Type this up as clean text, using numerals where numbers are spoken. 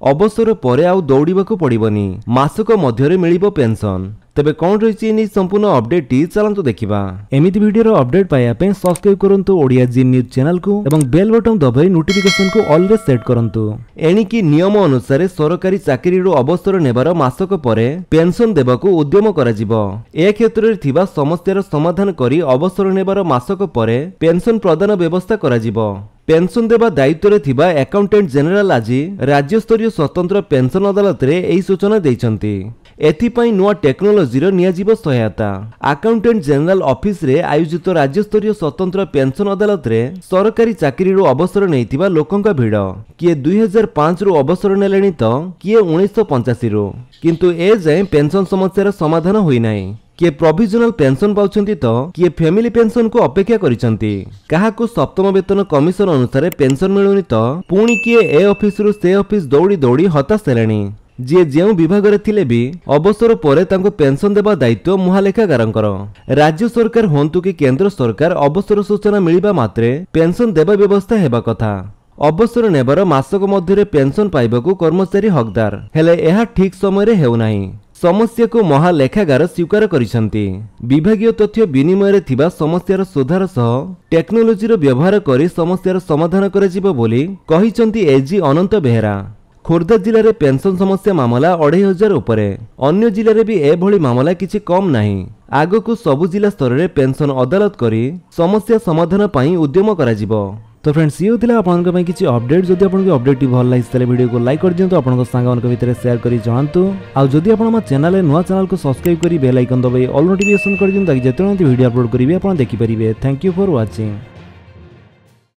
अवसर परे आउ दौड़ाकू पड़बनी मासक मध्य मिलिबो पेंशन। तेबे कौन रही संपूर्ण अपडेट टी चलतु देखा। एमती वीडियो अपडेट पाइबा सब्सक्राइब करंतु ओडिया जी न्यूज चैनल को एवं बेल बटन दबाई नोटिफिकेशन को ऑल रे सेट करंतु। एणिकी नियम अनुसार सरकारी चाकरी अवसर नेबार मासक परे पेंशन देबाकू उद्यम कराजिबो। ए क्षेत्र रे थिबा समस्यार समाधान करी अवसर नेबार मासक परे पेंशन प्रदान व्यवस्था कराजिबो। पेंशन देवा दायित्व रे थिबा अकाउंटेंट जनरल आज राज्य स्तरीय स्वतंत्र पेंशन अदालत रे एही सूचना दैछंती। एथिपाई नुआ टेक्नोलोजी रो नियाजिबो सहायता। अकाउंटेंट जनरल ऑफिस रे आयोजित राज्य स्तरीय स्वतंत्र पेंशन अदालत रे सरकारी चाकरी रो अवसर नैथिबा लोकंका भिड़ किए 2005 रो अवसर नेलेनी तो किए 1985 रो, किंतु ए जाय पेंशन समस्यार समाधान होई नाही। किए प्रोविजनल पेंशन पाउछंती तो किए फैमिली पेंशन को अपेक्षा करिसंती। काहाकू सप्तम वेतन कमिशन अनुसार पेंशन मिलुनी तो पुणी किए ए ऑफिस रु से ऑफिस दौड़ी दौड़ी हताश हेलेनी। जी जो विभाग रे थिले भी अवसर परे तांको पेंशन देबा दायित्व मुहालेखागारंकर। राज्य सरकार होंतु कि केंद्र सरकार अवसर सूचना मिलिबा मात्रे पेंशन देबा व्यवस्था हेबा कथा। अवसर नेबार मासक मध्य पेंशन पाइबाकू कर्मचारी हकदार, हेले एहा ठीक समय रे हेउ नाही। समस्या को महालेखागार स्वीकार करिसंती। विभागीय तथ्य विनिमय रे थिबा समस्यार सुधार सह टेक्नोलोजी रो व्यवहार करी समस्यार समाधान कराजिबो बोली कहिसंती एजी अनंत बेहेरा। खोर्धा जिले में पेंशन समस्या मामला 2500 उपरे। अन्य जिले में भी एभली मामला किछि कम नाही। आगकू सबु जिला स्तर रे पेंशन अदालत करी समस्या समाधान पाई उद्यम कराजिबो। तो फ्रेंड्स ये होतिला आपनका पई किछि अपडेट। जदि आपनके अपडेट भल लागि तले वीडियो को लाइक कर दियंतु, आपनका सांगमान के भितर शेयर करी जणांतु। आ जदि आपन मा चैनल रे नुवा चैनल को सब्सक्राइब करी बेल आइकन दबाई ऑल नोटिफिकेशन कर दियंतु ताकि जेतेबेले वीडियो अपलोड करिवे आपन देखि परिबे। Thank you for watching.